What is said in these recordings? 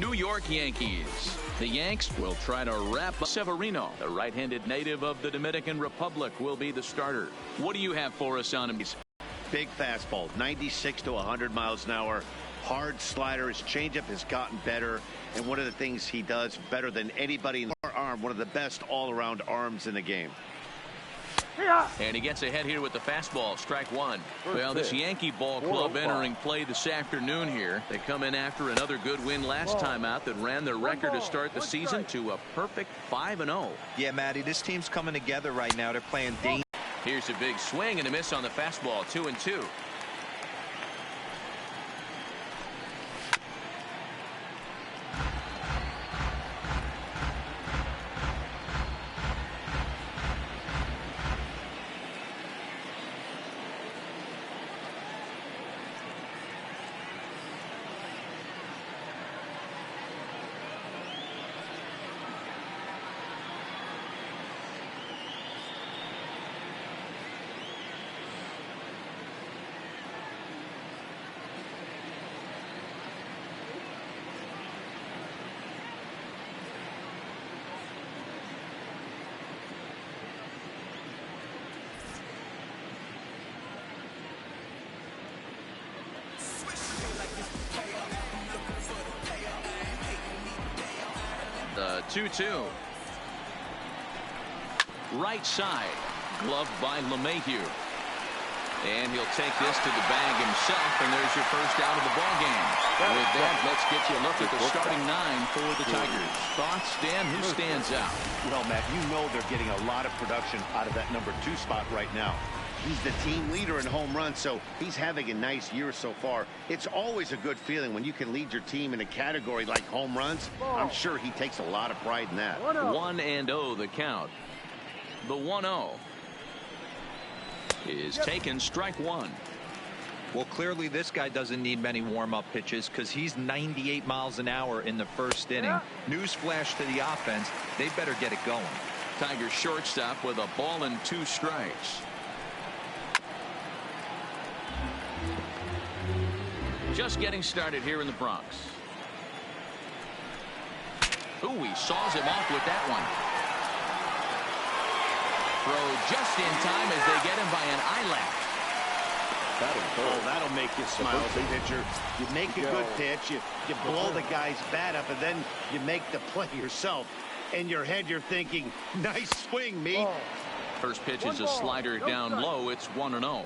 New York Yankees. The Yanks will try to wrap up. Severino, the right-handed native of the Dominican Republic, will be the starter. What do you have for us on him? Big fastball, 96 to 100 miles an hour. Hard slider. His changeup has gotten better. And one of the things he does better than anybody in the arm, one of the best all-around arms in the game. And he gets ahead here with the fastball, strike one. Well, this Yankee ball club entering play this afternoon here. They come in after another good win last time out that ran their record to start the season to a perfect 5-0. Yeah, Matty, this team's coming together right now. They're playing dangerous. Here's a big swing and a miss on the fastball, 2-2. The 2-2. Right side, gloved by LeMahieu. And he'll take this to the bag himself, and there's your first out of the ball game. With that, let's get you a look at the starting nine for the Tigers. Thoughts, Dan? Who stands out? Well, Matt, you know they're getting a lot of production out of that number 2 spot right now. He's the team leader in home runs, so he's having a nice year so far. It's always a good feeling when you can lead your team in a category like home runs. I'm sure he takes a lot of pride in that. 1-0 the count. The 1-0 is taken, strike one. Well, clearly this guy doesn't need many warm-up pitches because he's 98 miles an hour in the first inning. Newsflash to the offense, they better get it going. Tigers shortstop with a ball and 2 strikes. Just getting started here in the Bronx. Ooh, he saws him off with that one. Throw just in time as they get him by an eyelash. That'll make you smile as a pitcher. You make a good pitch, you blow the guy's bat up, and then you make the play yourself. In your head, you're thinking, nice swing, me. First pitch is a slider down low. It's 1-0.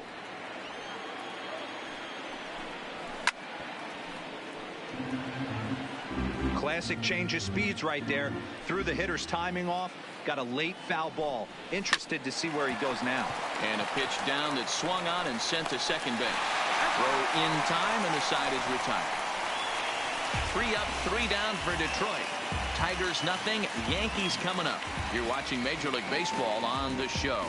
Classic change of speeds right there. Threw the hitter's timing off. Got a late foul ball. Interested to see where he goes now. And a pitch down that swung on and sent to second base. Throw in time, and the side is retired. 3 up, 3 down for Detroit. Tigers nothing. Yankees coming up. You're watching Major League Baseball on the show.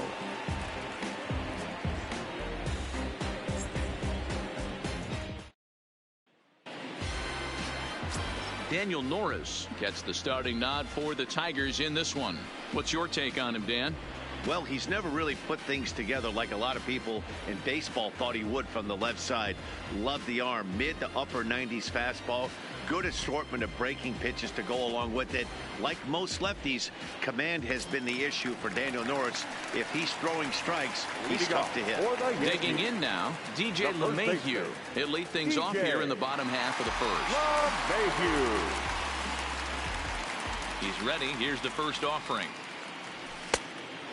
Daniel Norris gets the starting nod for the Tigers in this one. What's your take on him, Dan? Well, he's never really put things together like a lot of people in baseball thought he would from the left side. Love the arm, mid to upper 90s fastball. Good assortment of breaking pitches to go along with it. Like most lefties, command has been the issue for Daniel Norris. If he's throwing strikes, he's tough to hit. Digging in now, DJ LeMahieu. He'll lead things off here in the bottom half of the first. He's ready. Here's the first offering.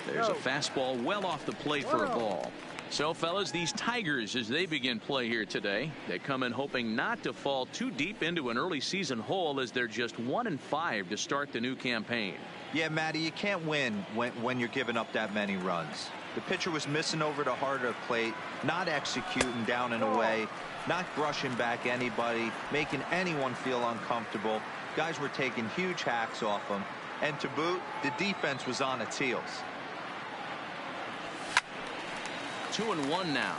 There's a fastball well off the plate for a ball. So, fellas, these Tigers, as they begin play here today, they come in hoping not to fall too deep into an early season hole as they're just 1-5 to start the new campaign. Yeah, Matty, you can't win when you're giving up that many runs. The pitcher was missing over the heart of the plate, not executing down and away, not brushing back anybody, making anyone feel uncomfortable. Guys were taking huge hacks off him. And to boot, the defense was on its heels. 2-1 now.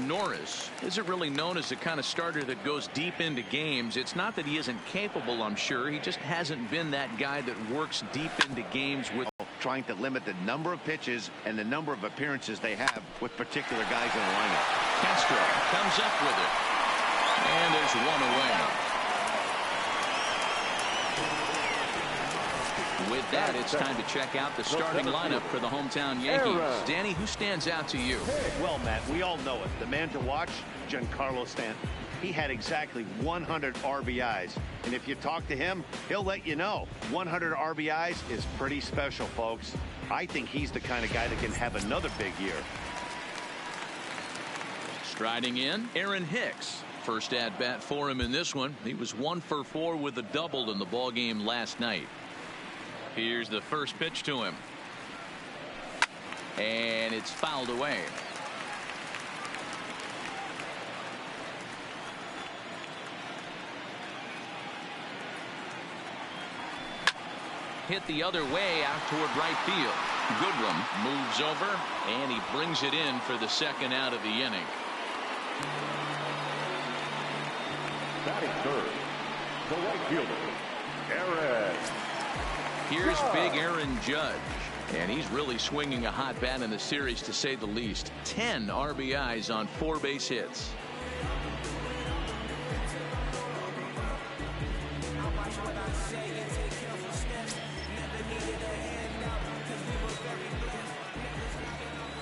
Norris isn't really known as the kind of starter that goes deep into games. It's not that he isn't capable, I'm sure. He just hasn't been that guy that works deep into games with trying to limit the number of pitches and the number of appearances they have with particular guys in the lineup. Castro comes up with it. And there's one away. With that, it's time to check out the starting lineup for the hometown Yankees. Danny, who stands out to you? Well, Matt, we all know it. The man to watch, Giancarlo Stanton. He had exactly 100 RBIs. And if you talk to him, he'll let you know 100 RBIs is pretty special, folks. I think he's the kind of guy that can have another big year. Striding in, Aaron Hicks. First at bat for him in this one. He was 1 for 4 with a double in the ball game last night. Here's the first pitch to him. And it's fouled away. Hit the other way out toward right field. Goodrum moves over, and he brings it in for the second out of the inning. Batting third, the right fielder, Aaron. Here's big Aaron Judge, and he's really swinging a hot bat in the series, to say the least. 10 RBIs on 4 base hits.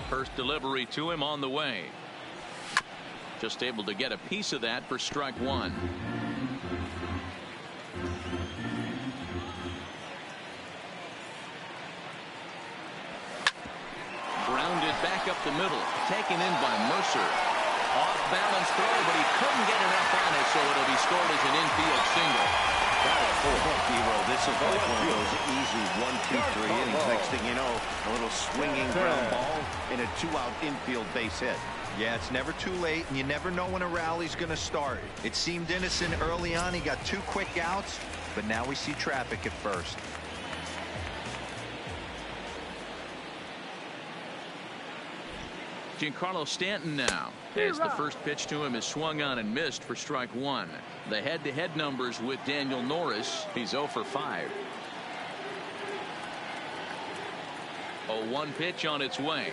First delivery to him on the way. Just able to get a piece of that for strike one. Grounded back up the middle. Taken in by Mercer. Off balance throw, but he couldn't get enough on it, so it'll be scored as an infield single. This is like one of those easy 1, 2, 3 innings. Next thing you know, a little swinging ground ball and a 2-out infield base hit. Yeah, it's never too late, and you never know when a rally's going to start. It seemed innocent early on. He got 2 quick outs, but now we see traffic at first. Giancarlo Stanton now, as the first pitch to him is swung on and missed for strike one. The head-to-head numbers with Daniel Norris, he's 0 for 5. 0-1 pitch on its way.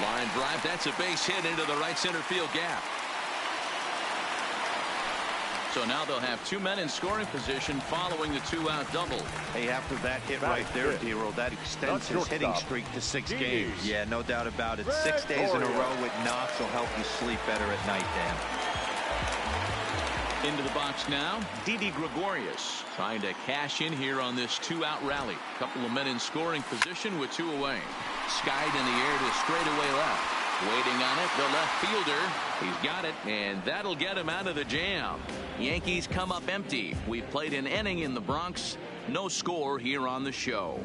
Line drive, that's a base hit into the right center field gap. So now they'll have 2 men in scoring position following the 2-out double. Hey, after that hit right there, D-Roll, that extends his hitting streak to 6 games. Yeah, no doubt about it. 6 days in a row with knocks will help you sleep better at night, Dan. Into the box now, Didi Gregorius trying to cash in here on this 2-out rally. Couple of men in scoring position with 2 away. Skied in the air to straightaway left. Waiting on it, the left fielder. He's got it, and that'll get him out of the jam. Yankees come up empty. We've played an inning in the Bronx. No score here on the show.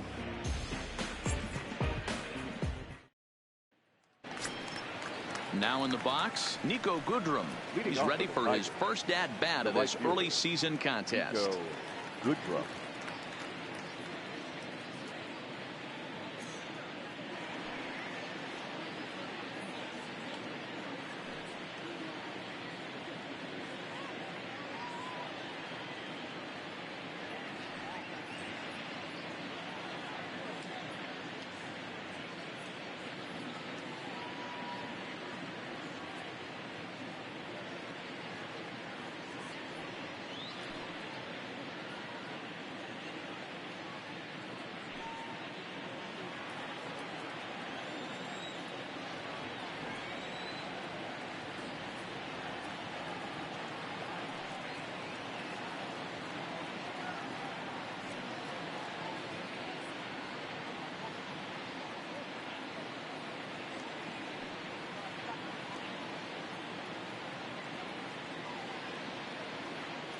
Now in the box, Nico Goodrum. He's ready for his first at-bat of this early season contest. Goodrum.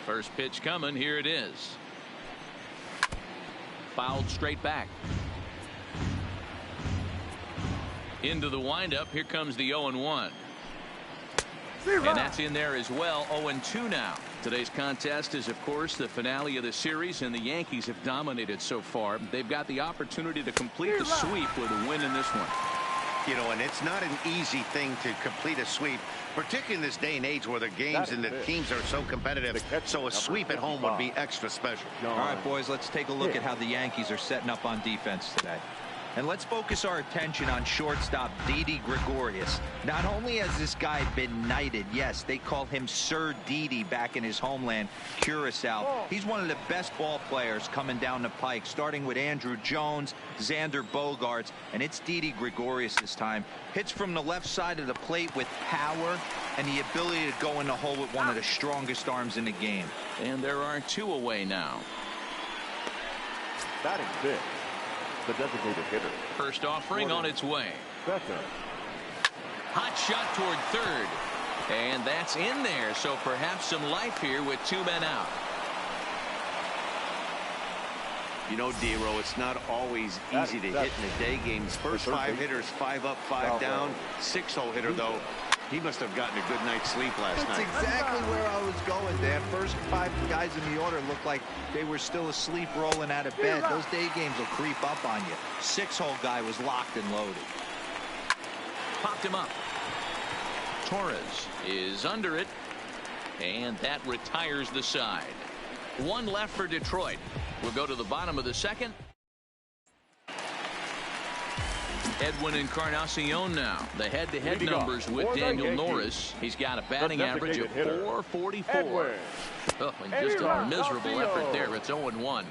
First pitch coming. Here it is. Fouled straight back. Into the windup. Here comes the 0-1. And that's in there as well. 0-2 now. Today's contest is, of course, the finale of the series, and the Yankees have dominated so far. They've got the opportunity to complete the sweep with a win in this one. You know, and it's not an easy thing to complete a sweep, particularly in this day and age where the games and the teams are so competitive. So a sweep at home would be extra special. All right, boys, let's take a look at how the Yankees are setting up on defense today. And let's focus our attention on shortstop Didi Gregorius. Not only has this guy been knighted, yes, they call him Sir Didi back in his homeland, Curacao. He's one of the best ball players coming down the pike, starting with Andrew Jones, Xander Bogaerts, and it's Didi Gregorius this time. Hits from the left side of the plate with power and the ability to go in the hole with one of the strongest arms in the game. And there are 2 away now. Batting fifth, the designated hitter. First offering on its way. Becca. Hot shot toward third. And that's in there, so perhaps some life here with 2 men out. You know, D-Row, it's not always easy to hit in the day games. First 5 hitters, 5 up, 5 down. 6-hole hitter, though, he must have gotten a good night's sleep last night. That's exactly where I was going, Dan. First 5 guys in the order looked like they were still asleep rolling out of bed. Those day games will creep up on you. 6-hole guy was locked and loaded. Popped him up. Torres is under it, and that retires the side. 1 left for Detroit. We'll go to the bottom of the second. Edwin Encarnacion now. The head-to-head numbers with Daniel Norris. He's got a batting average of .444. Oh, and just a miserable effort there. It's 0-1.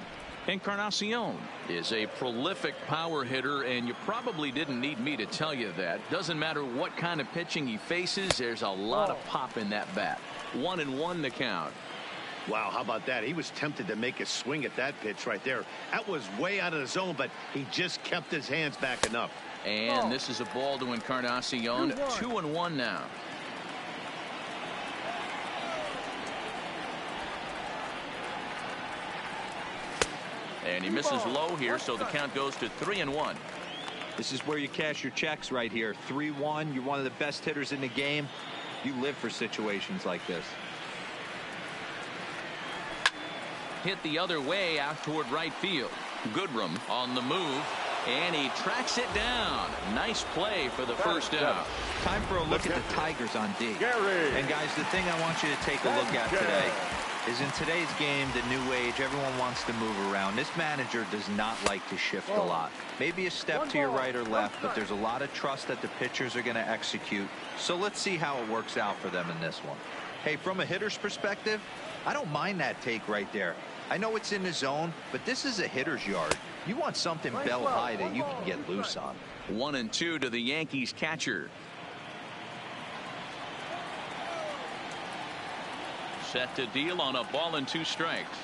Encarnacion is a prolific power hitter, and you probably didn't need me to tell you that. Doesn't matter what kind of pitching he faces, there's a lot of pop in that bat. 1-1 the count. Wow, how about that? He was tempted to make a swing at that pitch right there. That was way out of the zone, but he just kept his hands back enough. And this is a ball to Encarnacion. 2-1 now. And he misses low here, so the count goes to 3-1. This is where you cash your checks right here. 3-1. You're one of the best hitters in the game. You live for situations like this. Hit the other way out toward right field. Goodrum on the move, and he tracks it down. Nice play for the first out. Time for a look at the Tigers on D. And guys, the thing I want you to take a look at today is in today's game, the new age, everyone wants to move around. This manager does not like to shift a lot. Maybe a step to your right or left, but there's a lot of trust that the pitchers are going to execute. So let's see how it works out for them in this one. Hey, from a hitter's perspective, I don't mind that take right there. I know it's in the zone, but this is a hitter's yard. You want something bell high that you can get loose on. 1-2 to the Yankees catcher. Set to deal on a ball and 2 strikes.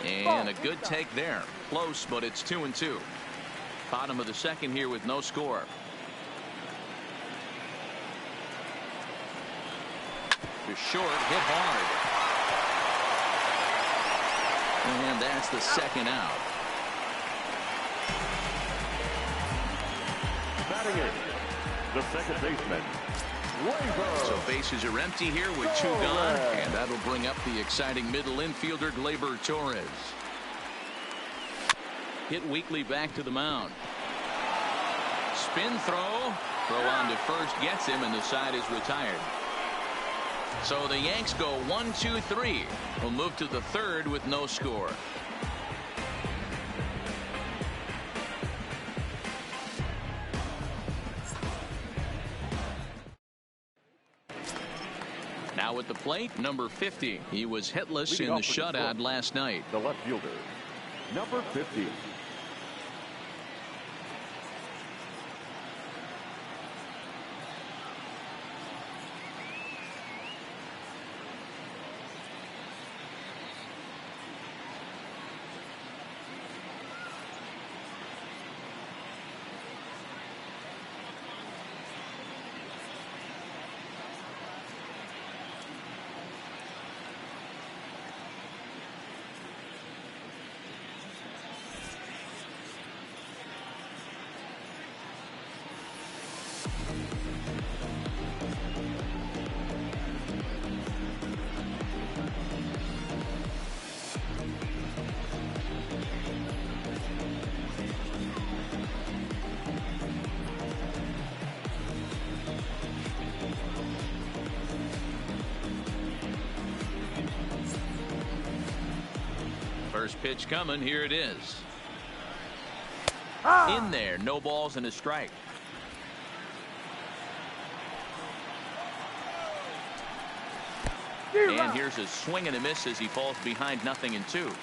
And a good take there. Close, but it's 2-2. Bottom of the second here with no score. To short, hit hard. And that's the second out. Batting in, the second baseman, Gleyber. So bases are empty here with 2 gone, and that'll bring up the exciting middle infielder Gleyber Torres. Hit weakly back to the mound. Spin throw. Throw on to first gets him, and the side is retired. So the Yanks go 1-2-3. We'll move to the third with no score. Now at the plate, number 50. He was hitless in the shutout last night. The left fielder, number 50. First pitch coming. Here it is. In there, no balls and a strike. And here's a swing and a miss as he falls behind 0-2.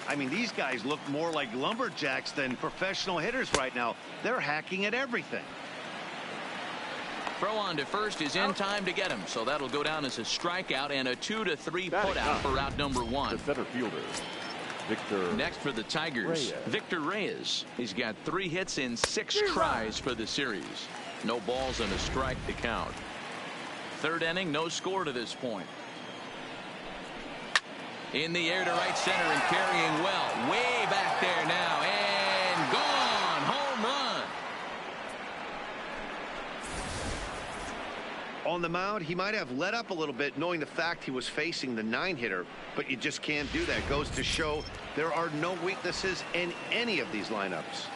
I mean, these guys look more like lumberjacks than professional hitters right now. They're hacking at everything. Throw on to first is in time to get him, so that'll go down as a strikeout and a 2-3 putout for out number 1. The center fielder, Victor. Next for the Tigers, Victor Reyes. He's got 3 hits in 6 tries for the series. No balls and a strike to count. 3rd inning, no score to this point. In the air to right center and carrying well. Way back there now and gone. Home run. On the mound, he might have let up a little bit knowing the fact he was facing the 9-hitter, but you just can't do that. Goes to show there are no weaknesses in any of these lineups.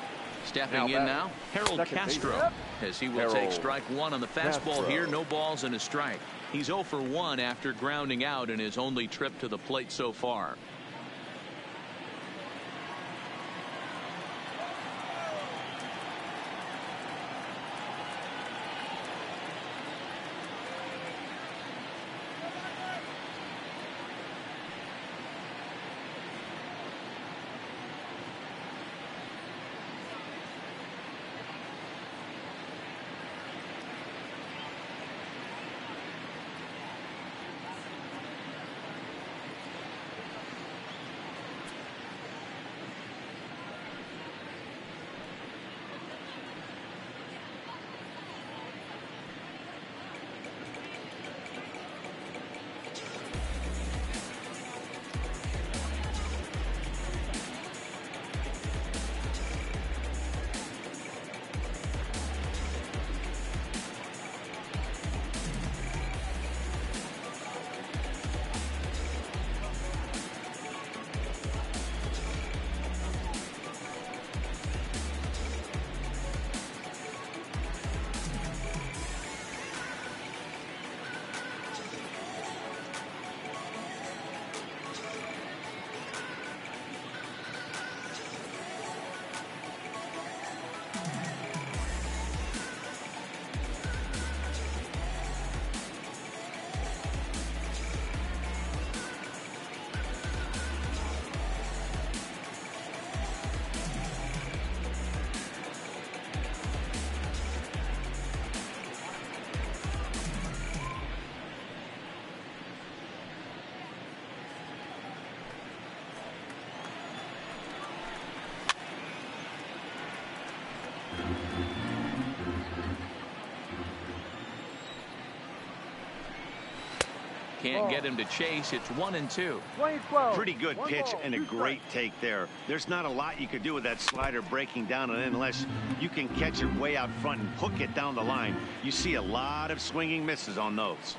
Stepping in now, Harold Castro, as he will take strike 1 on the fastball here. No balls and a strike. He's 0 for 1 after grounding out in his only trip to the plate so far. Can't get him to chase. It's 1-2. Pretty good pitch and a great take there. There's not a lot you could do with that slider breaking down and in unless you can catch it way out front and hook it down the line. You see a lot of swinging misses on those.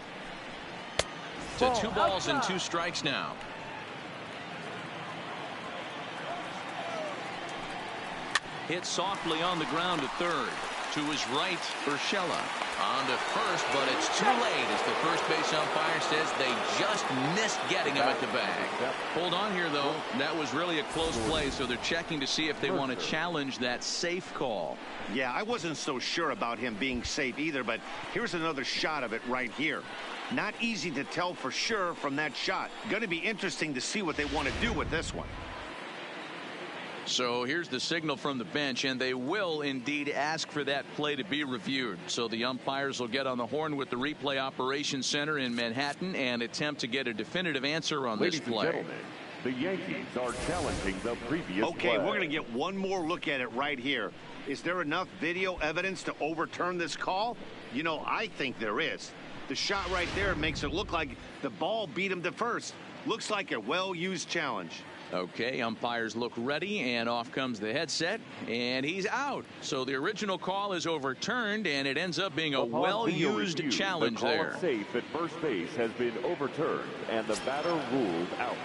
To 2 balls and 2 strikes now. Hit softly on the ground to third. To his right, Urshela. On to first, but it's too late as the first base umpire says they just missed getting him at the bag. Hold on here, though. That was really a close play, so they're checking to see if they want to challenge that safe call. Yeah, I wasn't so sure about him being safe either, but here's another shot of it right here. Not easy to tell for sure from that shot. Going to be interesting to see what they want to do with this one. So here's the signal from the bench, and they will indeed ask for that play to be reviewed. So the umpires will get on the horn with the replay operations center in Manhattan and attempt to get a definitive answer on this play. Ladies and gentlemen, the Yankees are challenging the previous Okay, play. we're going to get one more look at it right here. Is there enough video evidence to overturn this call? You know, I think there is. The shot right there makes it look like the ball beat him to first. Looks like a well-used challenge. Okay, umpires look ready, and off comes the headset, and he's out. So the original call is overturned, and it ends up being a well-used challenge there. The call safe at first base has been overturned, and the batter ruled out.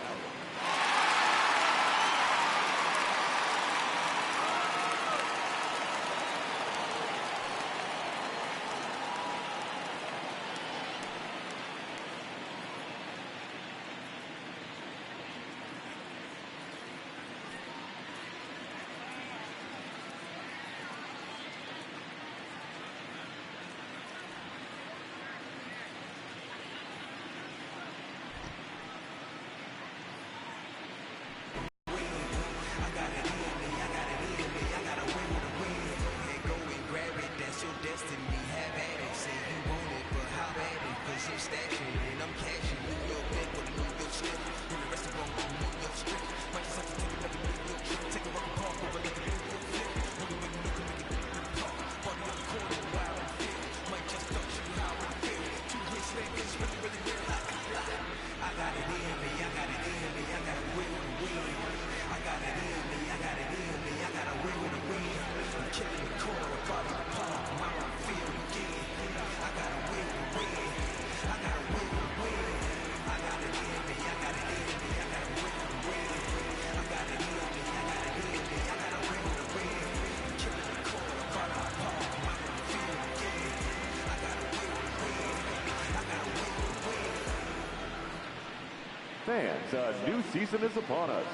fans, a new season is upon us,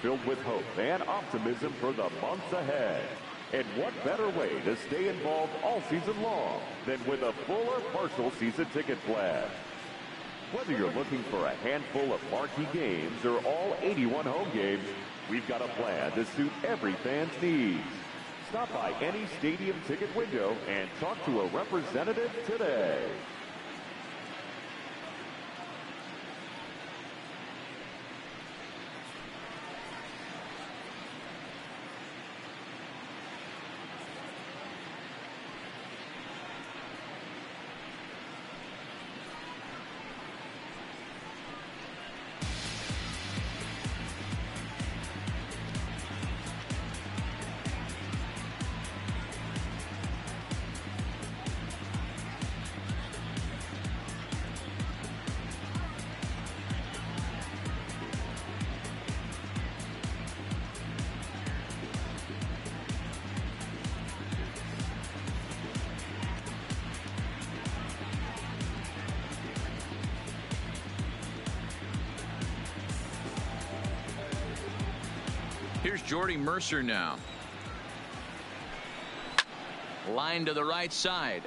filled with hope and optimism for the months ahead. And what better way to stay involved all season long than with a full or partial season ticket plan? Whether you're looking for a handful of marquee games or all 81 home games, we've got a plan to suit every fan's needs. Stop by any stadium ticket window and talk to a representative today. Here's Jordy Mercer now. Line to the right side,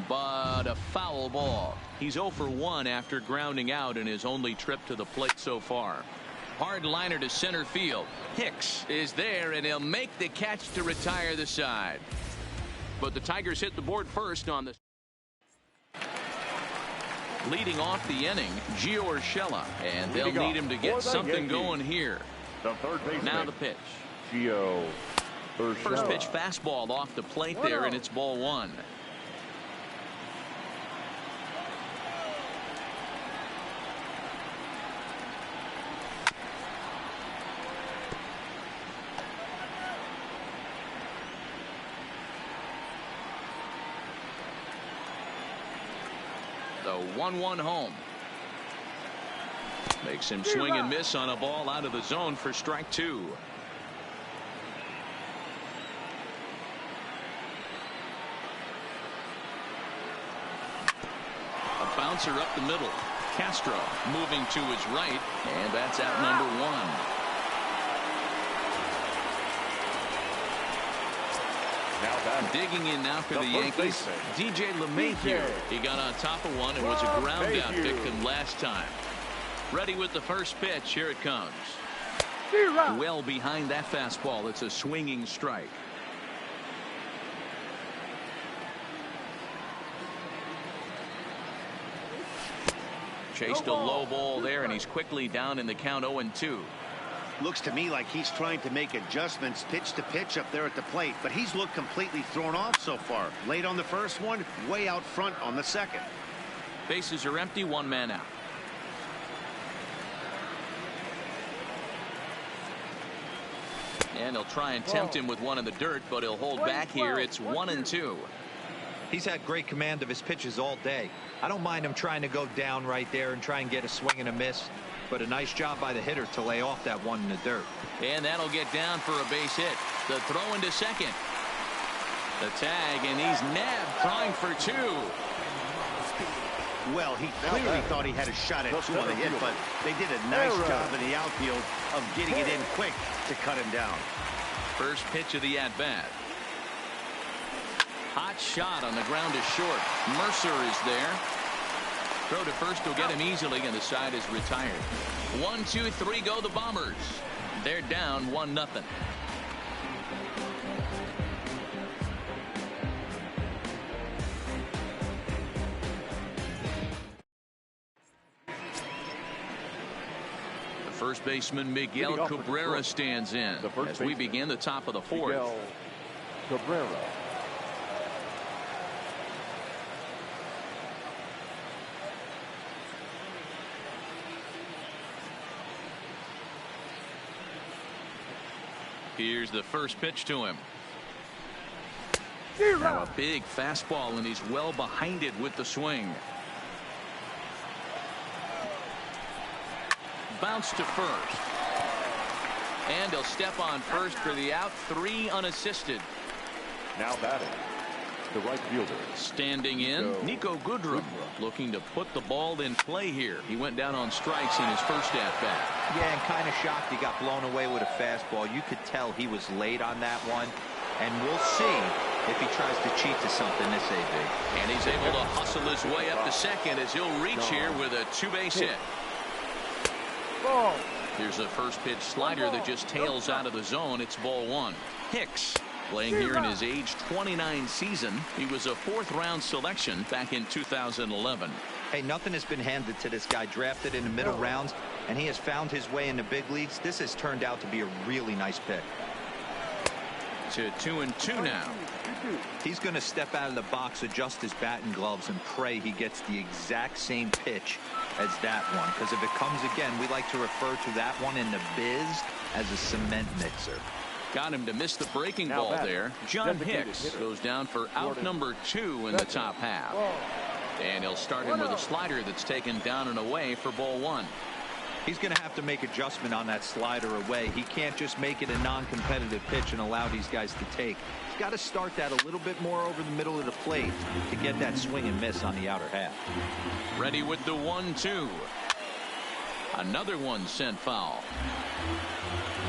but a foul ball. He's 0 for 1 after grounding out in his only trip to the plate so far. Hard liner to center field. Hicks is there, and he'll make the catch to retire the side. But the Tigers hit the board first on the... Leading off the inning, Gio Urshela, and they'll need him to get something going here. The third baseman. Now the pitch. Gio Urshela. First pitch fastball off the plate there, and it's ball 1. The 1-1 home. Makes him swing and miss on a ball out of the zone for strike 2. A bouncer up the middle. Castro moving to his right, and that's out number 1. Digging in now for the Yankees, DJ LeMahieu. He got on top of one and was a ground out victim last time. Ready with the first pitch. Here it comes. Well behind that fastball. It's a swinging strike. Chased a low ball there, and he's quickly down in the count 0-2. Looks to me like he's trying to make adjustments pitch to pitch up there at the plate, but he's looked completely thrown off so far. Late on the first one, way out front on the second. Bases are empty, 1 man out. And they'll try and tempt him with one in the dirt, but he'll hold back here. It's 1-2. He's had great command of his pitches all day. I don't mind him trying to go down right there and try and get a swing and a miss, but a nice job by the hitter to lay off that one in the dirt. And that'll get down for a base hit. The throw into second. The tag, and he's nabbed, trying for 2. Well, he clearly thought he had a shot at 2 on the hit, but they did a nice job in the outfield of getting it in quick to cut him down. First pitch of the at-bat. Hot shot on the ground is short. Mercer is there. Throw to first will get him easily, and the side is retired. 1, 2, 3 go the Bombers. They're down 1-0. First baseman Miguel Cabrera stands in as we begin the top of the 4th. Miguel Cabrera. Here's the first pitch to him. Now a big fastball, and he's well behind it with the swing. Bounce to first. And he'll step on first for the out. 3 unassisted. Now batting, the right fielder. Standing in, Nico Goodrum, looking to put the ball in play here. He went down on strikes in his first at-bat. Yeah, and kind of shocked he got blown away with a fastball. You could tell he was late on that one. And we'll see if he tries to cheat to something this AB. And he's able to hustle his way up to second as he'll reach here with a two-base hit. Here's a first pitch slider that just tails out of the zone. It's ball one. Hicks, playing here in his age 29 season. He was a fourth-round selection back in 2011. Hey, nothing has been handed to this guy. Drafted in the middle rounds, and he has found his way in the big leagues. This has turned out to be a really nice pick. To 2-2 now. He's going to step out of the box, adjust his batting gloves, and pray he gets the exact same pitch as that one. Because if it comes again, we like to refer to that one in the biz as a cement mixer. Got him to miss the breaking ball there. John Hicks goes down for out number 2 in the top half. And he'll start him with a slider that's taken down and away for ball one. He's going to have to make adjustment on that slider away. He can't just make it a non-competitive pitch and allow these guys to take. He's got to start that a little bit more over the middle of the plate to get that swing and miss on the outer half. Ready with the 1-2. Another one sent foul.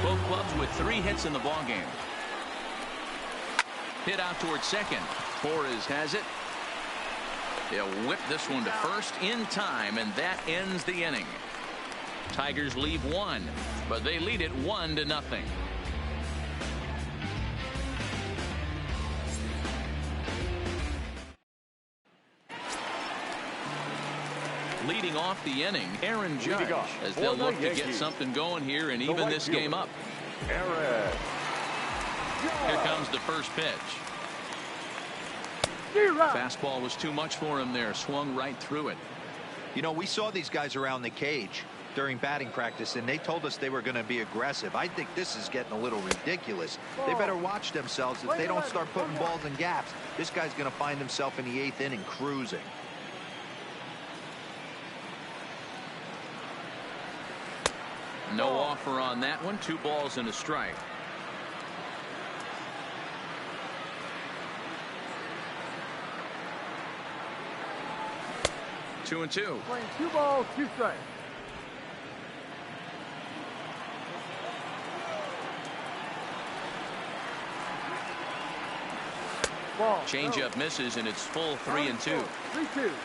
Both clubs with 3 hits in the ballgame. Hit out towards second. Torres has it. They'll whip this one to first in time, and that ends the inning. Tigers leave 1, but they lead it 1-0. Leading off the inning, Aaron Judge, as they'll look to get something going here and even this game up. Aaron. Here comes the first pitch. Fastball was too much for him there. Swung right through it. You know, we saw these guys around the cage during batting practice, and they told us they were going to be aggressive. I think this is getting a little ridiculous. They better watch themselves. If they don't start putting balls in gaps, this guy's going to find himself in the 8th inning cruising. No offer on that one. 2 balls and a strike. Two and two. Playing 2 balls, 2 strikes. Changeup misses, and it's full 3-2.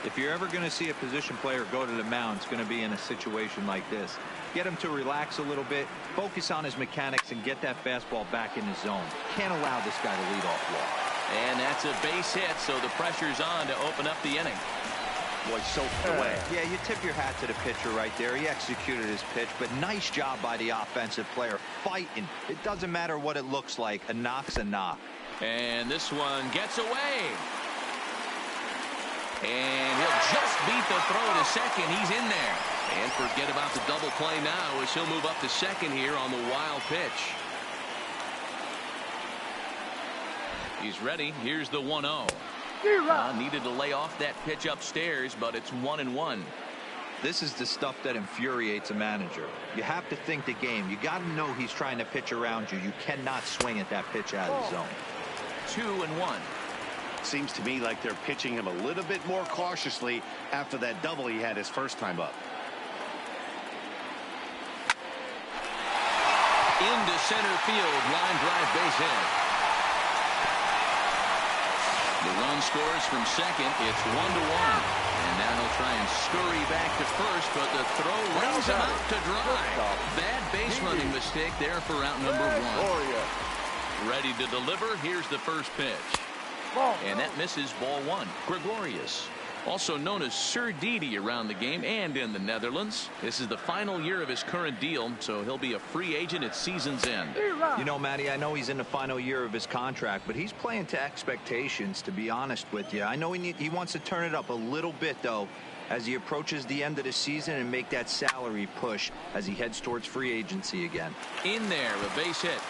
If you're ever going to see a position player go to the mound, it's going to be in a situation like this. Get him to relax a little bit, focus on his mechanics, and get that fastball back in his zone. Can't allow this guy to lead off walk. And that's a base hit, so the pressure's on to open up the inning. Boy, soaked away. Yeah, you tip your hat to the pitcher right there. He executed his pitch, but nice job by the offensive player fighting. It doesn't matter what it looks like. A knock's a knock. And this one gets away. And he'll just beat the throw to second. He's in there. And forget about the double play now as he'll move up to second here on the wild pitch. He's ready. Here's the 1-0. Needed to lay off that pitch upstairs, but it's 1-1. This is the stuff that infuriates a manager. You have to think the game. You got to know he's trying to pitch around you. You cannot swing at that pitch out of the zone. 2-1. Seems to me like they're pitching him a little bit more cautiously after that double he had his first time up. Into center field, line drive base hit. The run scores from second. It's 1-1. And now he'll try and scurry back to first, but the throw lays him out to dry. Bad base running mistake there for out number 1. Ready to deliver. Here's the first pitch. And that misses ball 1. Gregorius, also known as Sir Didi around the game and in the Netherlands. This is the final year of his current deal, so he'll be a free agent at season's end. You know, Matty, I know he's in the final year of his contract, but he's playing to expectations, to be honest with you. I know he wants to turn it up a little bit, though, as he approaches the end of the season and make that salary push as he heads towards free agency again. In there, a base hit.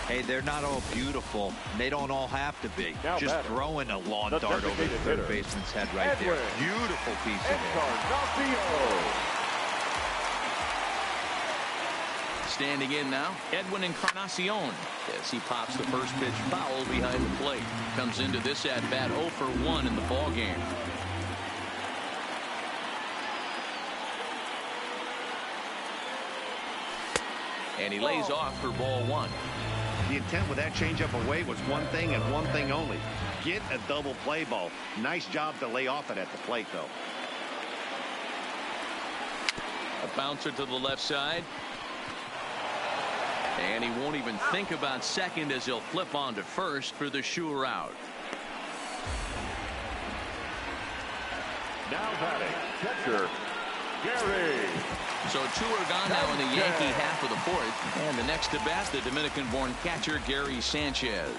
Hey, they're not all beautiful. They don't all have to be. Now just batter, throwing a lawn dart over the third baseman's head right there. Beautiful piece of hit. Standing in now, Edwin Encarnacion. As he pops the first pitch foul behind the plate. Comes into this at bat 0 for 1 in the ball game. And he lays off for ball 1. The intent with that changeup away was one thing and one thing only. Get a double play ball. Nice job to lay off it at the plate, though. A bouncer to the left side. And he won't even think about second as he'll flip on to first for the sure out. Now batting, catcher, Gary. So 2 are gone now in the Yankee half of the 4th. And the next to bat, the Dominican-born catcher, Gary Sanchez.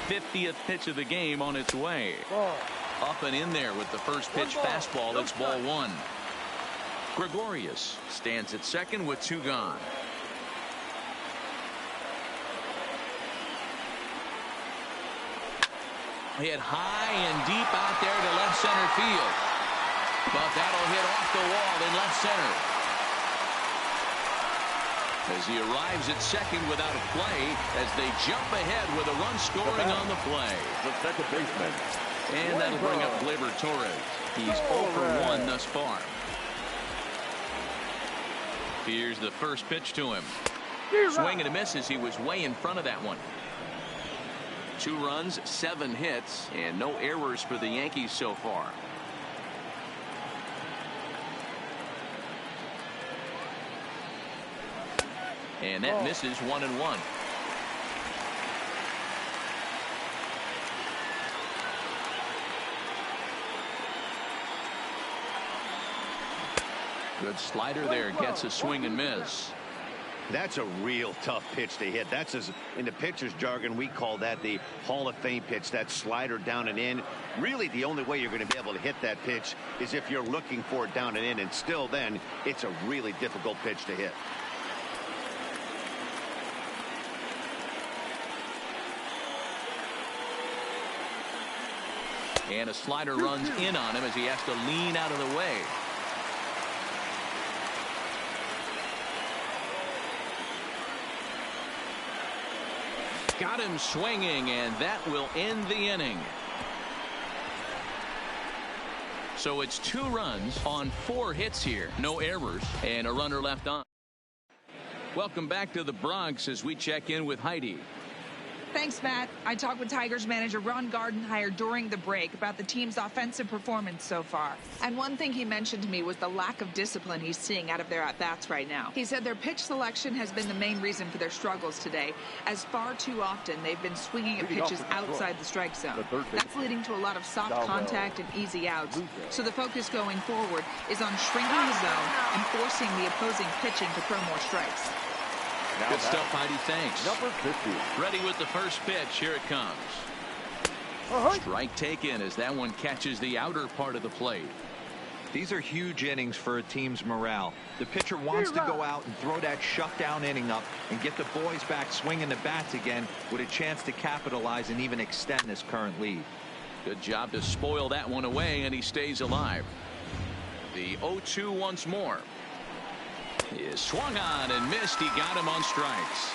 '50th pitch of the game on its way. Up and in there with the first pitch fastball. It's ball 1. Gregorius stands at second with 2 gone. Hit high and deep out there to left center field. But that'll hit off the wall in left center. As he arrives at second without a play, as they jump ahead with a run scoring on the play. The second baseman. And that'll bring up Gleyber Torres. He's 0 for 1 thus far. Here's the first pitch to him. Swing and a miss as he was way in front of that one. 2 runs, 7 hits, and no errors for the Yankees so far. And that misses 1-1. Good slider there, gets a swing and miss. That's a real tough pitch to hit. That's, as in the pitcher's jargon, we call that the Hall of Fame pitch. That slider down and in. Really, the only way you're going to be able to hit that pitch is if you're looking for it down and in. And still then, it's a really difficult pitch to hit. And a slider runs in on him as he has to lean out of the way. Got him swinging, and that will end the inning. So it's 2 runs on 4 hits here. No errors, and a runner left on. Welcome back to the Bronx as we check in with Heidi. Thanks, Matt. I talked with Tigers manager Ron Gardenhire during the break about the team's offensive performance so far. And one thing he mentioned to me was the lack of discipline he's seeing out of their at-bats right now. He said their pitch selection has been the main reason for their struggles today, as far too often they've been swinging at pitches outside the strike zone. That's leading to a lot of soft contact and easy outs. So the focus going forward is on shrinking the zone and forcing the opposing pitching to throw more strikes. Good stuff, Heidi. Thanks. Number 50. Ready with the first pitch. Here it comes. Strike taken as that one catches the outer part of the plate. These are huge innings for a team's morale. The pitcher wants to go out and throw that shutdown inning up and get the boys back swinging the bats again with a chance to capitalize and even extend this current lead. Good job to spoil that one away, and he stays alive. The 0-2 once more. He is swung on and missed. He got him on strikes.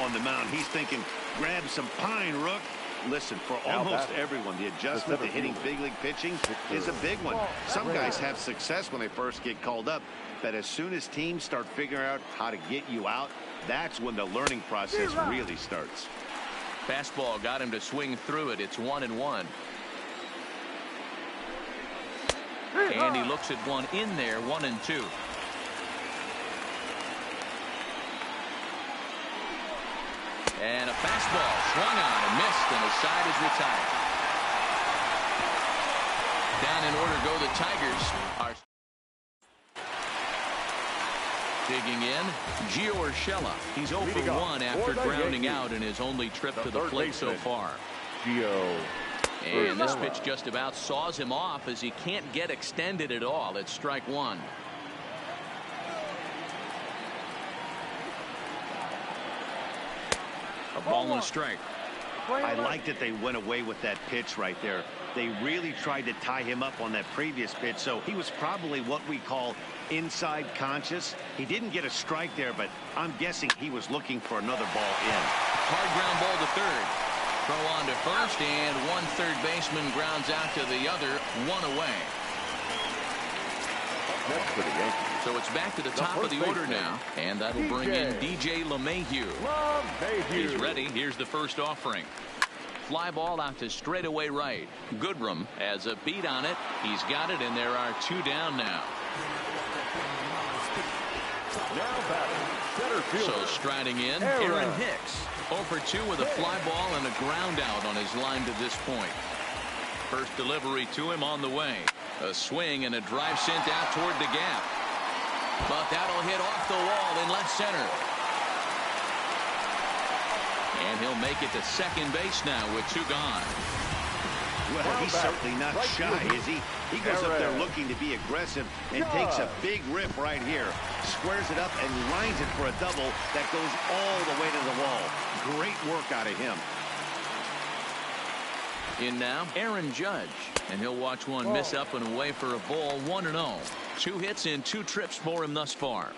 On the mound, he's thinking, grab some pine, Rook. Listen, for almost everyone, the adjustment to hitting big league pitching is a big one. Some guys have success when they first get called up, but as soon as teams start figuring out how to get you out, that's when the learning process really starts. Fastball got him to swing through it. It's 1-1. And he looks at one in there, 1-2. And a fastball swung on and missed, and the side is retired. Down in order go the Tigers. Digging in, Gio Urshela. He's 0 for 1 after grounding out in his only trip to the plate so far. Gio. And this pitch just about saws him off as he can't get extended at all. It's strike 1. A ball and a strike. I like that they went away with that pitch right there. They really tried to tie him up on that previous pitch, so he was probably what we call inside conscious. He didn't get a strike there, but I'm guessing he was looking for another ball in. Hard ground ball to third. Throw on to first, and one third baseman grounds out to the other, one away. Next for the Yankees. So it's back to the top of the order now, and that'll bring in DJ LeMahieu. He's ready. Here's the first offering. Fly ball out to straightaway right. Goodrum has a beat on it. He's got it, and there are two down now. Now batting, center fielder. So striding in, Aaron Hicks. 0 for 2 with a fly ball and a ground out on his line to this point. First delivery to him on the way. A swing and a drive sent out toward the gap. But that'll hit off the wall in left center. And he'll make it to second base now with two gone. Well, he's certainly not shy, is he? He goes up there looking to be aggressive and takes a big rip right here. Squares it up and lines it for a double that goes all the way to the wall. Great work out of him. In now, Aaron Judge. And he'll watch one miss up and away for a ball, 1-0. 2 hits in 2 trips for him thus far.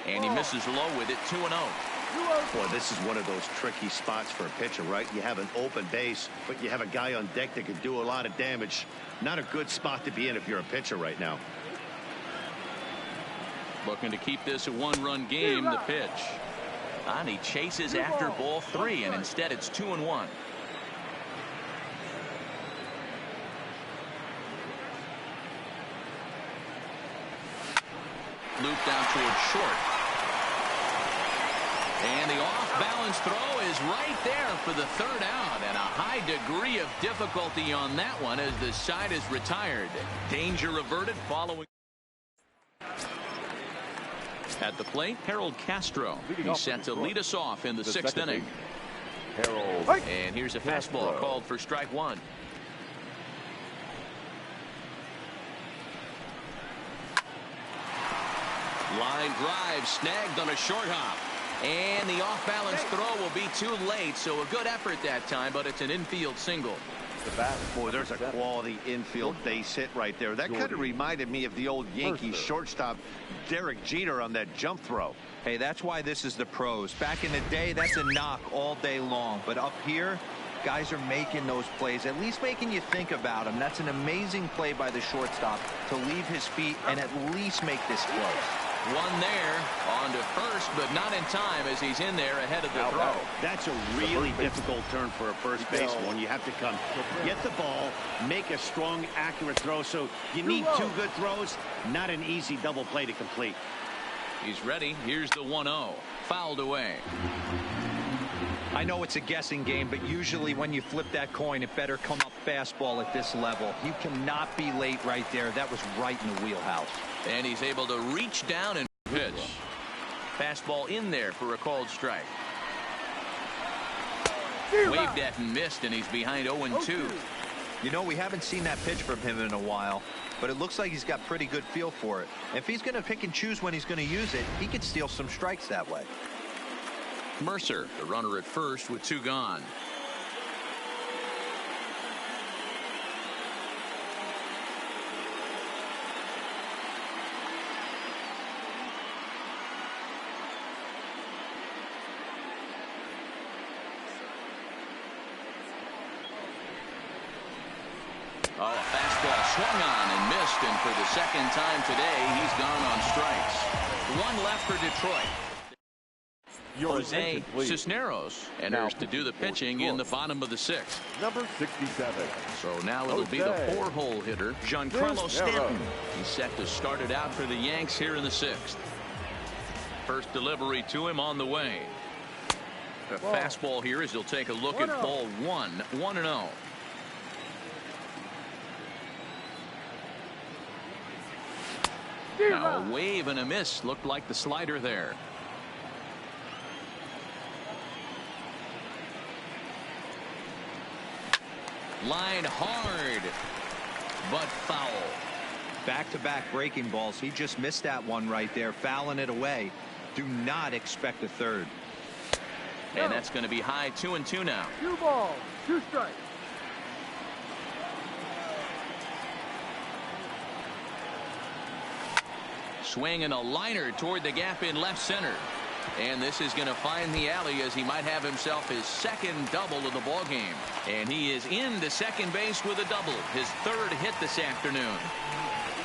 And he misses low with it, 2-0. Boy, this is one of those tricky spots for a pitcher, right? You have an open base, but you have a guy on deck that can do a lot of damage. Not a good spot to be in if you're a pitcher right now. Looking to keep this a 1-run game, the pitch. And he chases after ball 3, and instead it's 2-1. Looped out towards short. And the off-balance throw is right there for the third out, and a high degree of difficulty on that one as the side is retired. Danger averted following. At the plate, Harold Castro. He's set to lead us off in the 6th inning. Harold. And here's a fastball called for strike 1. Line drive snagged on a short hop. And the off-balance throw will be too late, so a good effort that time, but it's an infield single. Boy, there's a quality infield base hit right there. That kind of reminded me of the old Yankees shortstop Derek Jeter on that jump throw. Hey, that's why this is the pros. Back in the day, that's a knock all day long. But up here, guys are making those plays, at least making you think about them. That's an amazing play by the shortstop to leave his feet and at least make this close. One there, on to first, but not in time as he's in there ahead of the throw. That's a really difficult turn for a first baseman when you have to come get the ball, make a strong, accurate throw. So you need 2 good throws, not an easy double play to complete. He's ready. Here's the 1-0. Fouled away. I know it's a guessing game, but usually when you flip that coin, it better come up fastball at this level. You cannot be late right there. That was right in the wheelhouse. And he's able to reach down and pitch. Fastball in there for a called strike. Waved at and missed, and he's behind 0-2. You know, we haven't seen that pitch from him in a while, but it looks like he's got pretty good feel for it. If he's going to pick and choose when he's going to use it, he could steal some strikes that way. Mercer, the runner at first with 2 gone. Oh, a fastball swung on and missed, and for the second time today, he's gone on strikes. 1 left for Detroit. Jose Cisneros enters to do the pitching in the bottom of the 6th. Number 67. So now it'll be the 4-hole hitter, Giancarlo Stanton. He's set to start it out for the Yanks here in the 6th. First delivery to him on the way. A fastball here as he'll take a look at ball 1, 1-0. Now a wave and a miss. Looked like the slider there. Line hard. but foul. Back-to-back breaking balls. He just missed that one right there, fouling it away. Do not expect a third. And that's going to be high 2-2 now. 2 balls, 2 strikes. Swing and a liner toward the gap in left center. And this is going to find the alley as he might have himself his second double of the ball game. And he is into second base with a double, his third hit this afternoon.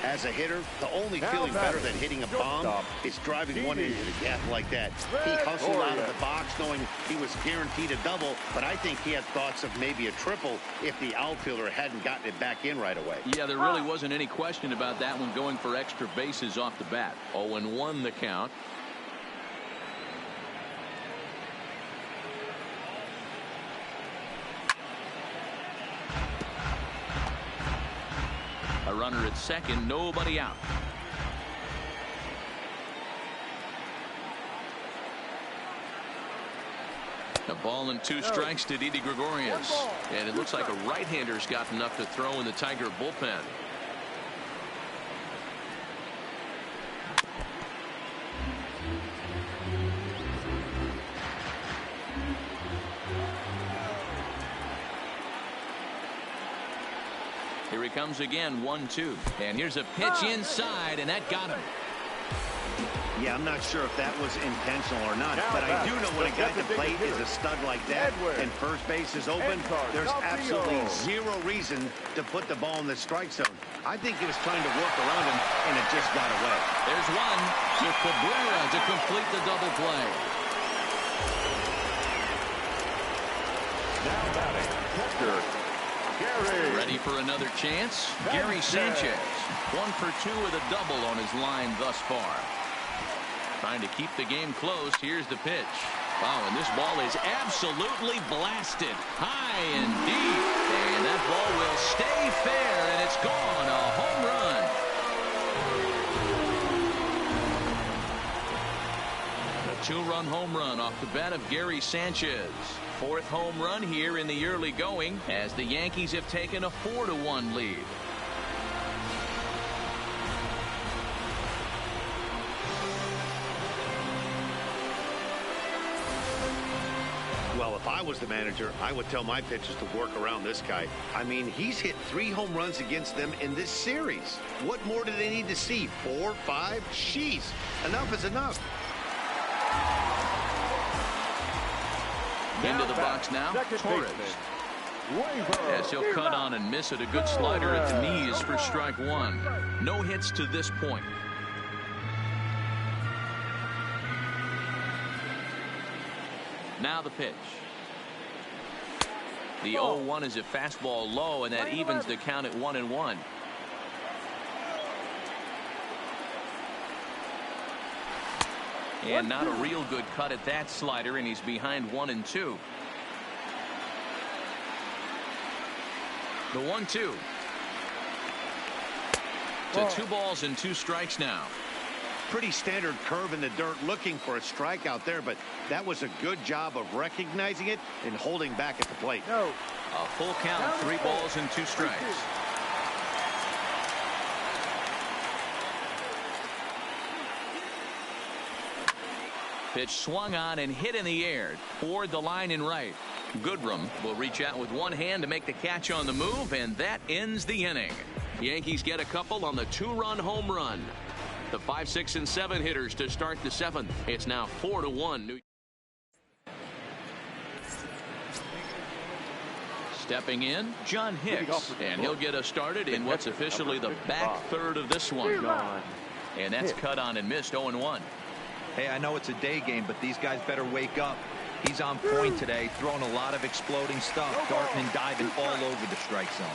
As a hitter, the only feeling better than hitting a bomb is driving one into the gap like that. He hustled out of the box knowing he was guaranteed a double, but I think he had thoughts of maybe a triple if the outfielder hadn't gotten it back in right away. Yeah, there really wasn't any question about that one, going for extra bases off the bat. 0-1 the count. A runner at second, nobody out. A ball and 2 strikes to Didi Gregorius. And it looks like a right-hander's got enough to throw in the Tiger bullpen. Here he comes again, 1-2. And here's a pitch inside, and that got him. Yeah, I'm not sure if that was intentional or not, but I do know when a guy at the plate is a stud like that and first base is open, there's absolutely zero reason to put the ball in the strike zone. I think he was trying to work around him, and it just got away. There's one to Cabrera to complete the double play. Now batting, catcher, Gary. Ready for another chance? Gary Sanchez. 1 for 2 with a double on his line thus far. Trying to keep the game close. Here's the pitch. Wow, and this ball is absolutely blasted. High and deep. And that ball will stay fair, and it's gone. A home run. A 2-run home run off the bat of Gary Sanchez. 4th home run here in the early going as the Yankees have taken a 4-1 lead. Well, if I was the manager, I would tell my pitchers to work around this guy. I mean, he's hit 3 home runs against them in this series. What more do they need to see? 4, 5? Jeez, enough is enough. Into the box now, Torres. As he'll cut on and miss it. A good slider at the knees for strike 1. No hits to this point. Now the pitch. The 0-1 is a fastball low, and that evens the count at 1-1. And not a real good cut at that slider, and he's behind 1-2. The 1-2. To 2 balls and 2 strikes now. Pretty standard curve in the dirt, looking for a strikeout there, but that was a good job of recognizing it and holding back at the plate. A full count, 3 balls and 2 strikes. Pitch swung on and hit in the air toward the line and right. Goodrum will reach out with one hand to make the catch on the move, and that ends the inning. Yankees get a couple on the 2-run home run. The 5, 6, and 7 hitters to start the 7th. It's now 4-1. Stepping in, John Hicks, and he'll get us started in what's officially the back third of this one. And that's cut on and missed. 0-1. Hey, I know it's a day game, but these guys better wake up. He's on point today, throwing a lot of exploding stuff, darting and diving all over the strike zone.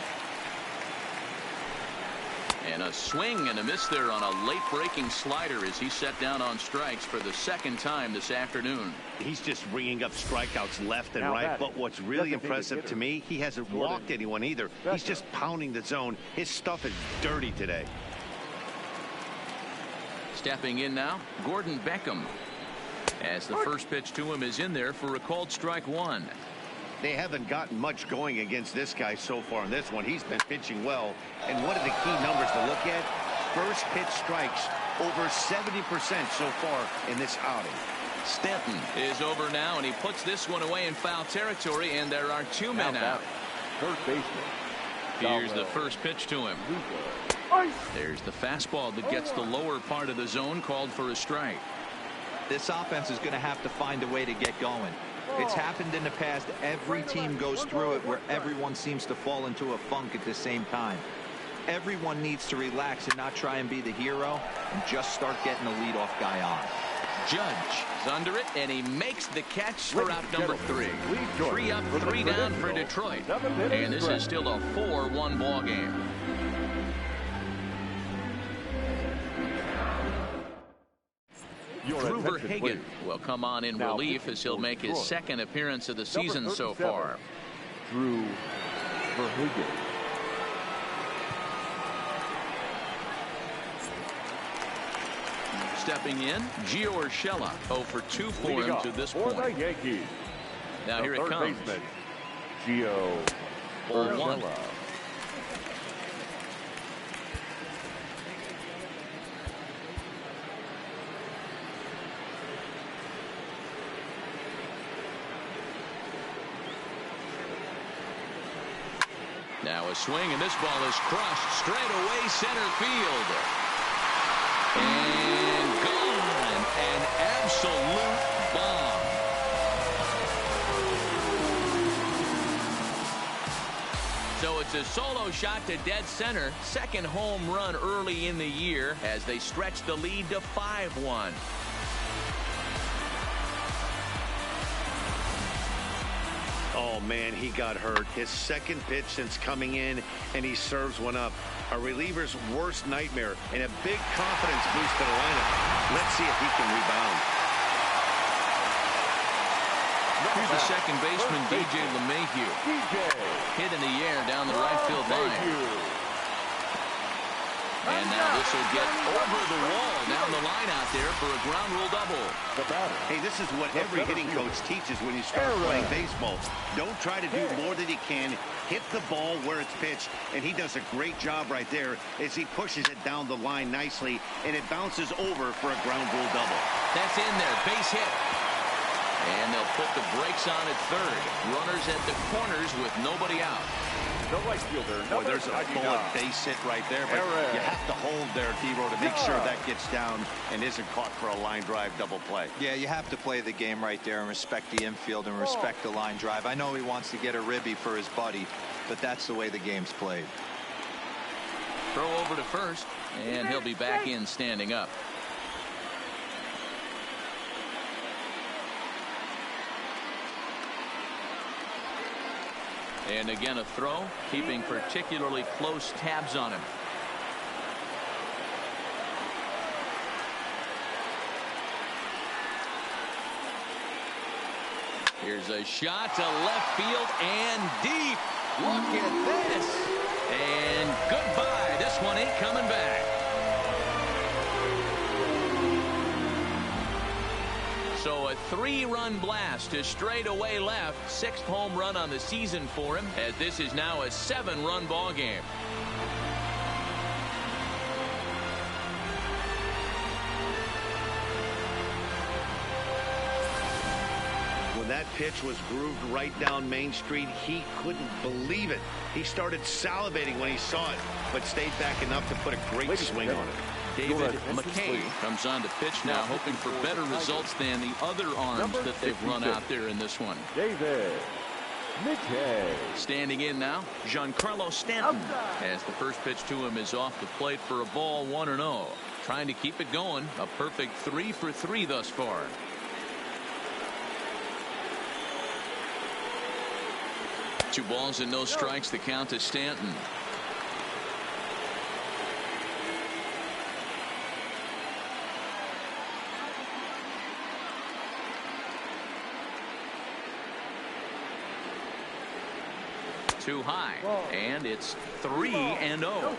And a swing and a miss there on a late breaking slider as he's set down on strikes for the 2nd time this afternoon. He's just ringing up strikeouts left and right, but what's really impressive to me, he hasn't walked anyone either. He's just pounding the zone. His stuff is dirty today. Stepping in now, Gordon Beckham, as the first pitch to him is in there for a called strike 1. They haven't gotten much going against this guy so far in this one. He's been pitching well. And one of the key numbers to look at, first pitch strikes over 70% so far in this outing. Stanton is over now, and he puts this one away in foul territory, and there are 2 men out. Third baseman. Here's the first pitch to him. There's the fastball that gets the lower part of the zone, called for a strike. This offense is going to have to find a way to get going. It's happened in the past. Every team goes through it where everyone seems to fall into a funk at the same time. Everyone needs to relax and not try and be the hero and just start getting the leadoff guy on. Judge is under it, and he makes the catch for out number 3. 3 up, 3 down for Detroit. And this is still a 4-1 ball game. Drew Verhagen will come on in relief as he'll make his second appearance of the season so far. Drew Verhagen. Stepping in, Gio Urshela, 0 for 2 for him to this point. For the Yankees. Now here it comes. Baseman, Gio Urshela. Now a swing, and this ball is crushed straight away center field. And gone. An absolute bomb. So it's a solo shot to dead center. Second home run early in the year as they stretch the lead to 5-1. Oh, man, he got hurt. His second pitch since coming in, and he serves one up. A reliever's worst nightmare, and a big confidence boost to the lineup. Let's see if he can rebound. Here's the second baseman, DJ LeMahieu. Hit in the air down the right field line. And now this will get over the wall down the line out there for a ground rule double. Hey, this is what every hitting coach teaches when you start playing baseball. Don't try to do more than you can. Hit the ball where it's pitched, and he does a great job right there as he pushes it down the line nicely, and it bounces over for a ground rule double. That's in there, base hit. And they'll put the brakes on at third. Runners at the corners with nobody out. The right fielder. Boy, there's a bullet base hit right there, but you have to hold there, T-Row, to make sure that gets down and isn't caught for a line drive double play. Yeah, you have to play the game right there and respect the infield and respect the line drive. I know he wants to get a ribby for his buddy, but that's the way the game's played. Throw over to first, and he'll be back in standing up. And again a throw, keeping particularly close tabs on him. Here's a shot to left field and deep. Look at this. And goodbye. This one ain't coming back. So a 3-run blast to straightaway left. 6th home run on the season for him, as this is now a 7-run ball game. When that pitch was grooved right down Main Street, he couldn't believe it. He started salivating when he saw it, but stayed back enough to put a great swing on it. David McKay comes on to pitch now, hoping for better results than the other arms that they've run out there in this one. David McKay. Standing in now, Giancarlo Stanton, as the first pitch to him is off the plate for a ball, 1-0. Trying to keep it going, a perfect 3 for 3 thus far. Two balls and no strikes, the count to Stanton. Too high, and it's 3-0.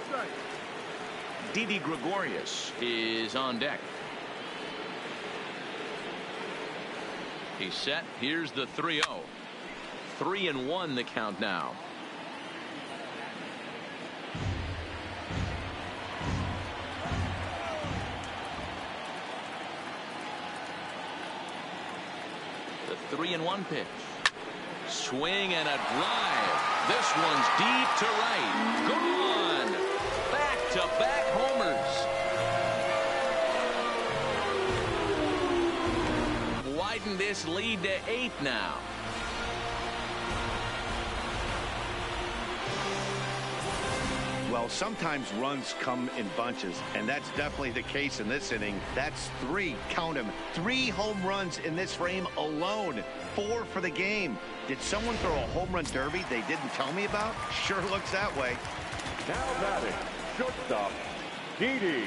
Didi Gregorius is on deck. He's set. Here's the 3-0. 3-1 the count now. The 3-1 pitch. Swing and a drive. This one's deep to right. Gone. Back-to-back homers. Widen this lead to 8 now. Well, sometimes runs come in bunches, and that's definitely the case in this inning. That's 3, count them, 3 home runs in this frame alone. 4 for the game. Did someone throw a home run derby they didn't tell me about? Sure looks that way. Now batting, shortstop, Didi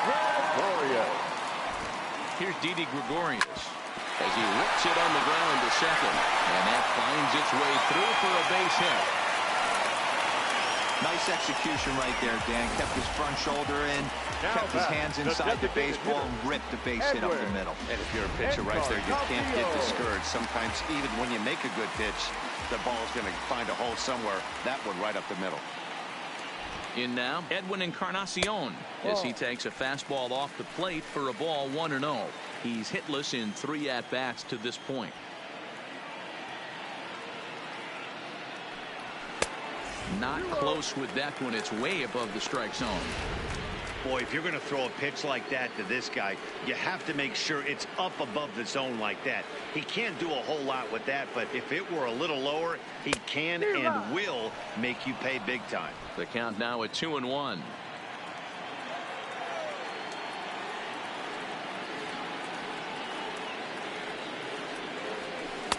Gregorius. Here's Didi Gregorius as he rips it on the ground to second, and that finds its way through for a base hit. Nice execution right there, Dan. Kept his front shoulder in, kept his hands inside the baseball, and ripped the base hit up the middle. And if you're a pitcher right there, you can't get discouraged. Sometimes even when you make a good pitch, the ball's going to find a hole somewhere. That one right up the middle. In now, Edwin Encarnacion as he takes a fastball off the plate for a ball 1-0. He's hitless in 3 at-bats to this point. Not close with that one. It's way above the strike zone. Boy, if you're going to throw a pitch like that to this guy, you have to make sure it's up above the zone like that. He can't do a whole lot with that, but if it were a little lower, he can and will make you pay big time. The count now at 2-1.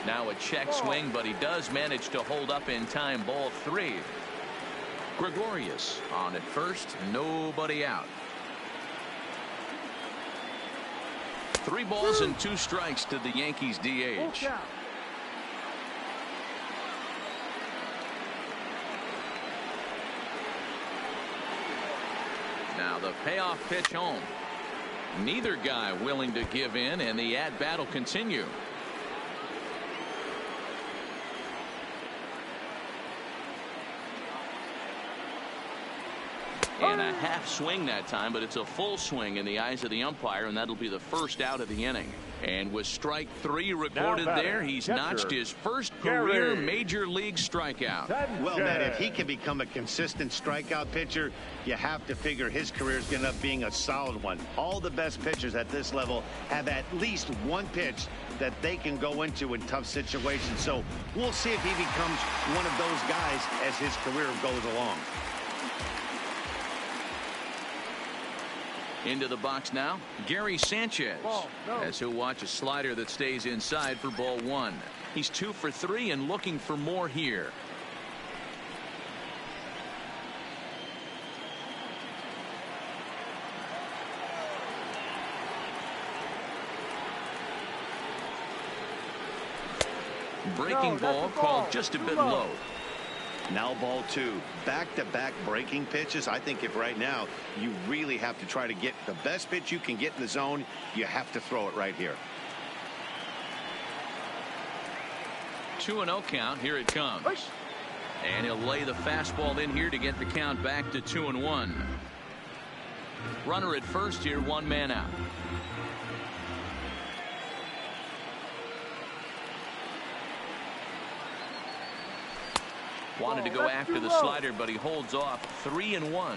Now a check swing, but he does manage to hold up in time. Ball 3. Gregorius on at first, nobody out. 3 balls and 2 strikes to the Yankees DH. Now the payoff pitch home. Neither guy willing to give in, and the at-bat will continue. And a half swing that time, but it's a full swing in the eyes of the umpire, and that'll be the first out of the inning. And with strike 3 recorded there, he's notched his first career major league strikeout. Well, Matt, if he can become a consistent strikeout pitcher, you have to figure his career is going to end up being a solid one. All the best pitchers at this level have at least one pitch that they can go into in tough situations. So we'll see if he becomes one of those guys as his career goes along. Into the box now, Gary Sanchez, as he'll watch a slider that stays inside for ball 1. He's 2 for 3 and looking for more here. Breaking ball called just a bit low. Now ball 2. Back-to-back breaking pitches. I think if right now you really have to try to get the best pitch you can get in the zone, you have to throw it right here. 2-0 count. Here it comes. And he'll lay the fastball in here to get the count back to 2-1. Runner at first here, 1 man out. Wanted to go after the slider, but he holds off. 3-1.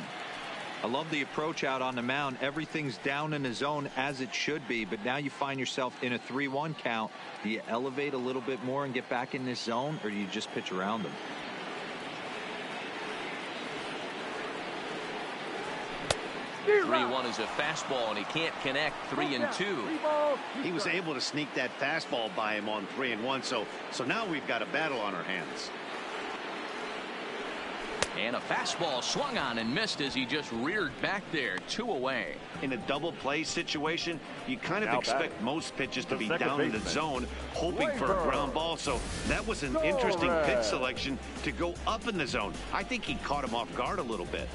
I love the approach out on the mound. Everything's down in the zone as it should be, but now you find yourself in a 3-1 count. Do you elevate a little bit more and get back in this zone, or do you just pitch around them? Three-1 is a fastball, and he can't connect. 3-2. He was able to sneak that fastball by him on 3-1, so now we've got a battle on our hands. And a fastball swung on and missed as he just reared back there. 2 away. In a double play situation, you kind of expect most pitches to be down in the zone, hoping for a ground ball. So that was an interesting pitch selection to go up in the zone. I think he caught him off guard a little bit.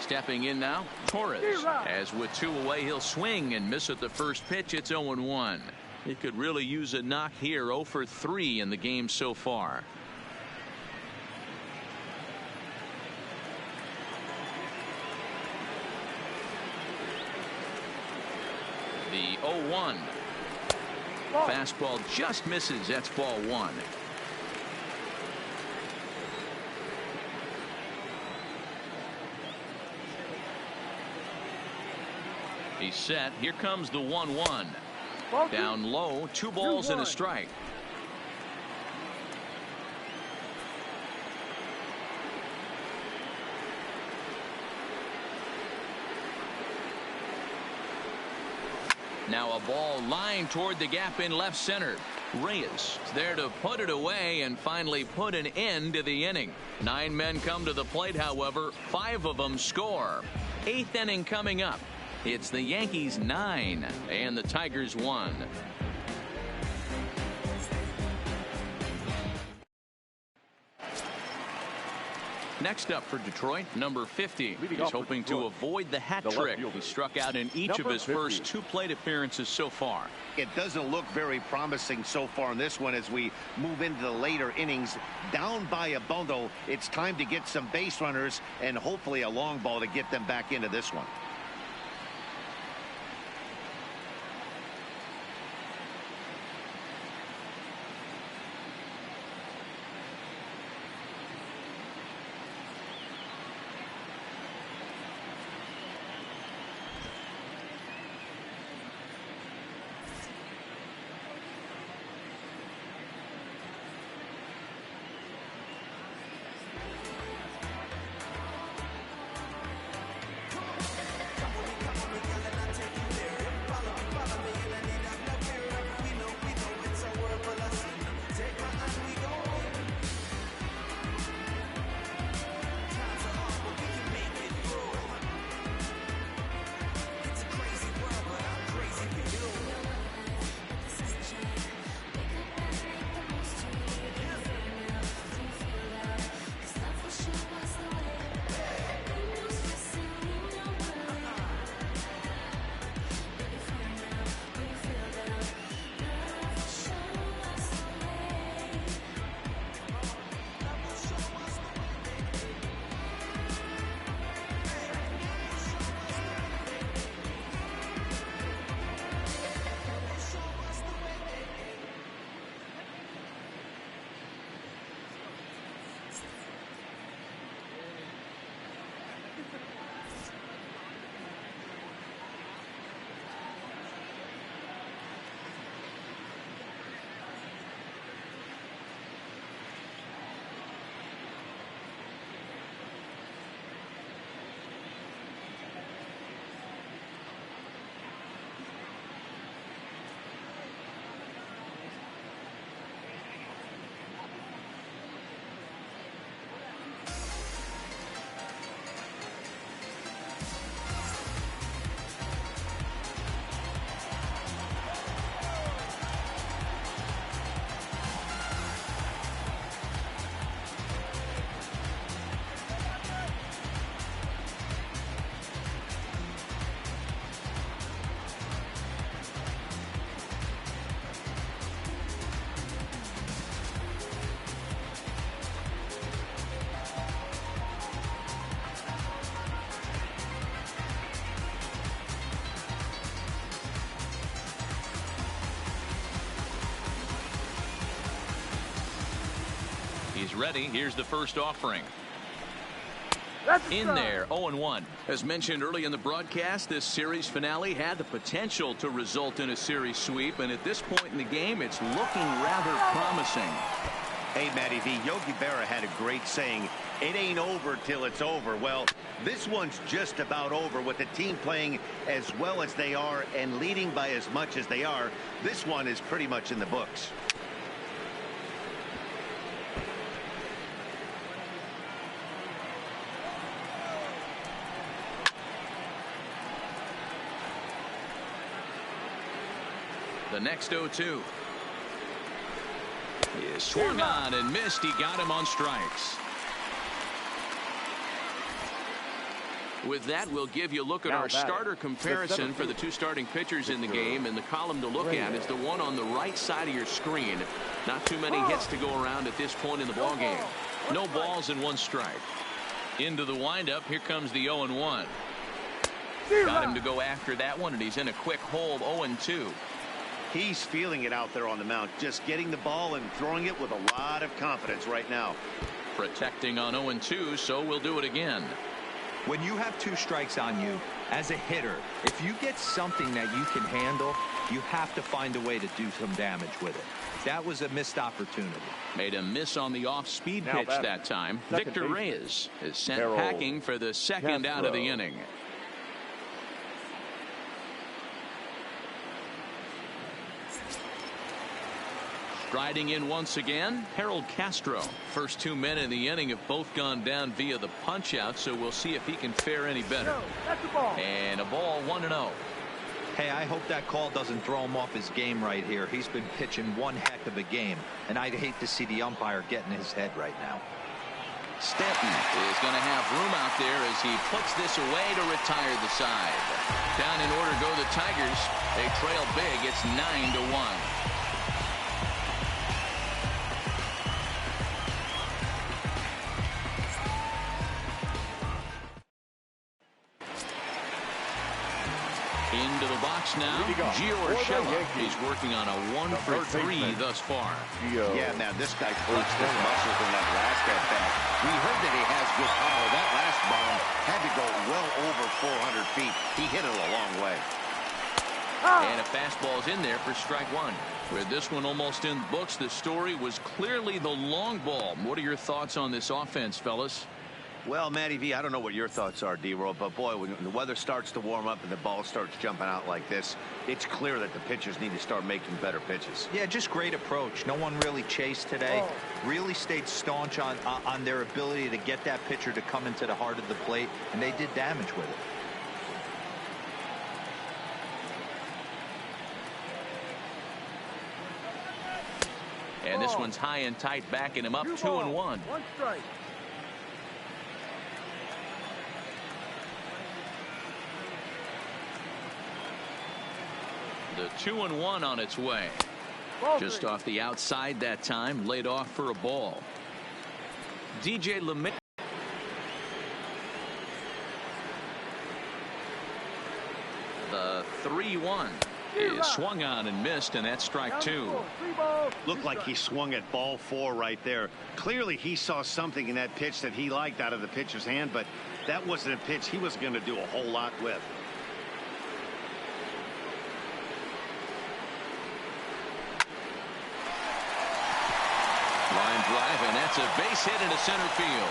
Stepping in now, Torres. As with 2 away, he'll swing and miss at the first pitch. It's 0-1. He could really use a knock here. 0 for 3 in the game so far. The 0-1. Fastball just misses. That's ball 1. He's set. Here comes the 1-1. Down low, 2 balls and a strike. Now a ball lined toward the gap in left center. Reyes there to put it away and finally put an end to the inning. 9 men come to the plate, however. 5 of them score. 8th inning coming up. It's the Yankees 9 and the Tigers 1. Next up for Detroit, number 50. He's hoping to avoid the hat trick. He struck out in each of his first 2 plate appearances so far. It doesn't look very promising so far in this one as we move into the later innings. Down by a bundle, it's time to get some base runners and hopefully a long ball to get them back into this one. He's ready. Here's the first offering. In there, 0-1. As mentioned early in the broadcast, this series finale had the potential to result in a series sweep, and at this point in the game, it's looking rather promising. Hey, Matty V, Yogi Berra had a great saying, it ain't over till it's over. Well, this one's just about over with the team playing as well as they are and leading by as much as they are. This one is pretty much in the books. The next 0-2. He swung on and missed. He got him on strikes. With that, we'll give you a look at our starter comparison for the two starting pitchers in the game. And the column to look at is the one on the right side of your screen. Not too many hits to go around at this point in the ball game. No balls and one strike. Into the windup. Here comes the 0-1. Got him to go after that one, and he's in a quick hold. 0-2. He's feeling it out there on the mound, just getting the ball and throwing it with a lot of confidence right now. Protecting on 0-2, so we'll do it again. When you have two strikes on you, as a hitter, if you get something that you can handle, you have to find a way to do some damage with it. That was a missed opportunity. Made a miss on the off-speed pitch that time. Victor Reyes is sent packing for the second out of the inning. Striding in once again, Harold Castro. First 2 men in the inning have both gone down via the punch-out, so we'll see if he can fare any better. And a ball, 1-0. Hey, I hope that call doesn't throw him off his game right here. He's been pitching one heck of a game, and I'd hate to see the umpire get in his head right now. Stanton is going to have room out there as he puts this away to retire the side. Down in order go the Tigers. They trail big. It's 9-1. Into the box now. Gio Urshela is working on a 1-for-3 thus far. Yeah, man, this guy flexed his muscles in that last at bat. We heard that he has good power. That last bomb had to go well over 400 feet. He hit it a long way. And a fastball's in there for strike one. With this one almost in the books, the story was clearly the long ball. What are your thoughts on this offense, fellas? Well, Matty V, I don't know what your thoughts are, D-Roll, but boy, when the weather starts to warm up and the ball starts jumping out like this, it's clear that the pitchers need to start making better pitches. Yeah, just great approach. No one really chased today. Really stayed staunch on their ability to get that pitcher to come into the heart of the plate, and they did damage with it. And this one's high and tight, backing him up. 2-1. One strike. The 2-1 on its way. Just off the outside that time, laid off for a ball. DJ LeMay. The 3-1 is swung on and missed, and that's strike two. Looked like he swung at ball 4 right there. Clearly he saw something in that pitch that he liked out of the pitcher's hand, but that wasn't a pitch he was going to do a whole lot with. Line drive, and that's a base hit into center field.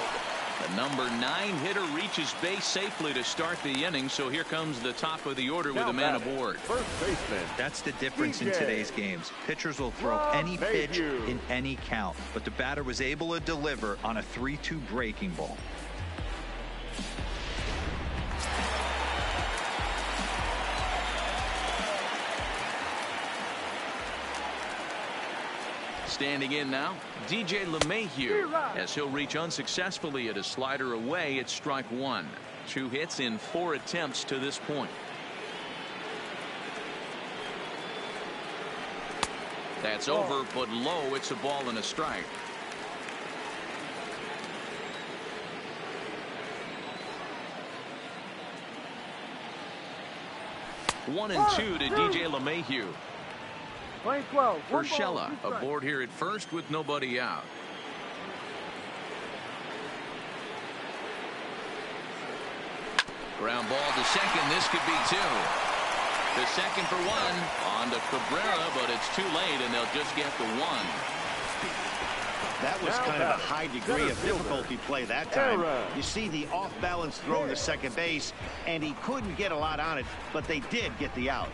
The number 9 hitter reaches base safely to start the inning, so here comes the top of the order with a man aboard. First baseman. That's the difference in today's games. Pitchers will throw any pitch in any count, but the batter was able to deliver on a 3-2 breaking ball. Standing in now, DJ LeMahieu, as he'll reach unsuccessfully at a slider away. It's strike one. 2 hits in 4 attempts to this point. That's over, but low. It's a ball and a strike. One and 2 to DJ LeMahieu. Playing 12. Urshela aboard here at first with nobody out. Ground ball to second. This could be 2. The second for 1 on to Cabrera, but it's too late, and they'll just get the 1. That was kind of a high degree of difficulty play that time. You see the off-balance throw to second base, and he couldn't get a lot on it, but they did get the out.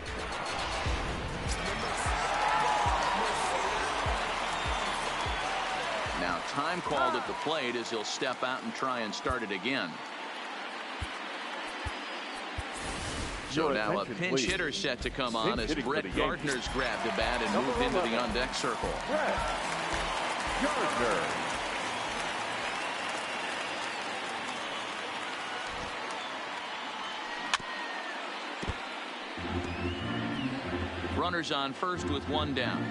Now time called at the plate as he'll step out and try and start it again. So now a pinch hitter set to come on as Brett Gardner's grabbed the bat and moved into the on-deck circle. Gardner. Runners on first with one down.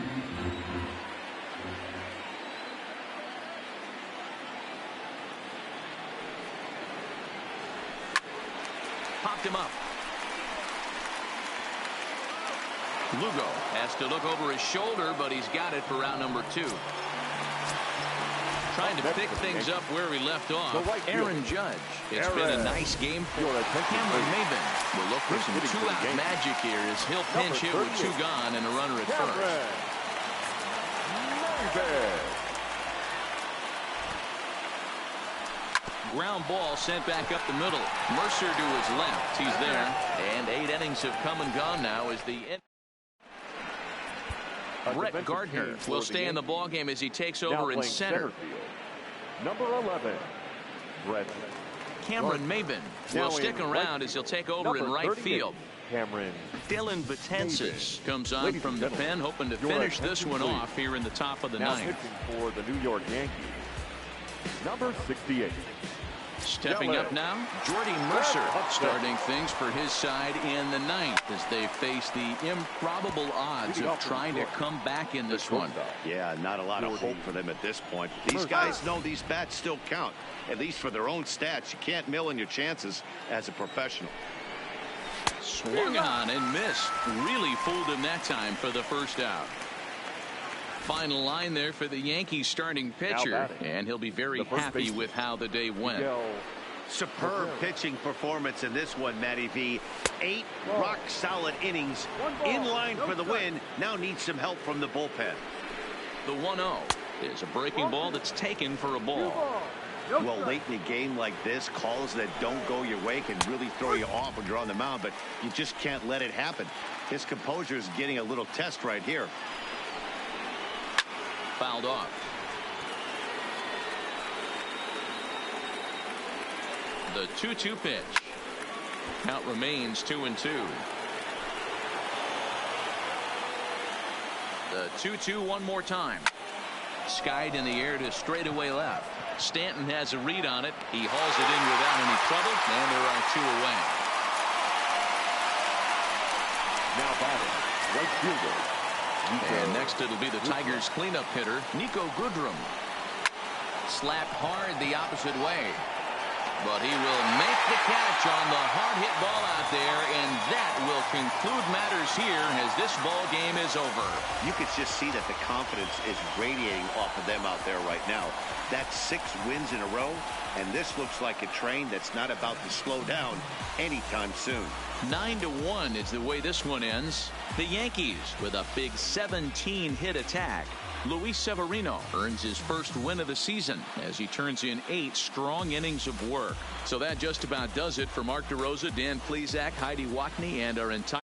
Popped him up. Lugo has to look over his shoulder, but he's got it for out number 2. Trying to pick things up where he left off. Aaron Judge. It's been a nice game for Cameron Maven. We'll look for some two-out magic here as he'll pinch hit with 2 gone and a runner at first. Ground ball sent back up the middle. Mercer to his left. He's there. And 8 innings have come and gone now as the Brett Gardner will stay in the ballgame as he takes over in center. Number 11, Brett. Cameron Maven will stick around as he'll take over in right field. Cameron. Dylan Betances comes on from the pen, hoping to finish this one off here in the top of the ninth. Pitching for the New York Yankees, number 68. Stepping up now, Jordy Mercer starting things for his side in the ninth as they face the improbable odds of trying to come back in this one. Yeah, not a lot of hope for them at this point. These guys know these bats still count, at least for their own stats. You can't mill in your chances as a professional. Swung on and missed. Really fooled him that time for the first out. Final line there for the Yankees starting pitcher, and he'll be very happy with how the day went. Superb pitching performance in this one, Matty V. 8 rock-solid innings, in line for the win. Now needs some help from the bullpen. The 1-0 is a breaking ball that's taken for a ball. Well, late in a game like this, calls that don't go your way can really throw you off when you're on the mound, but you just can't let it happen. His composure is getting a little test right here. Fouled off. The 2-2 pitch. Count remains 2-2. The 2-2 one more time. Skied in the air to straightaway left. Stanton has a read on it. He hauls it in without any trouble, and there are 2 away. Now batting, right fielder. And next it'll be the Tigers cleanup hitter, Nico Goodrum. Slapped hard the opposite way. But he will make the catch on the hard hit ball out there, and that will conclude matters here as this ball game is over. You could just see that the confidence is radiating off of them out there right now. That's 6 wins in a row, and this looks like a train that's not about to slow down anytime soon. 9-1 is the way this one ends. The Yankees with a big 17-hit attack. Luis Severino earns his first win of the season as he turns in 8 strong innings of work. So that just about does it for Mark DeRosa, Dan Plesac, Heidi Watney, and our entire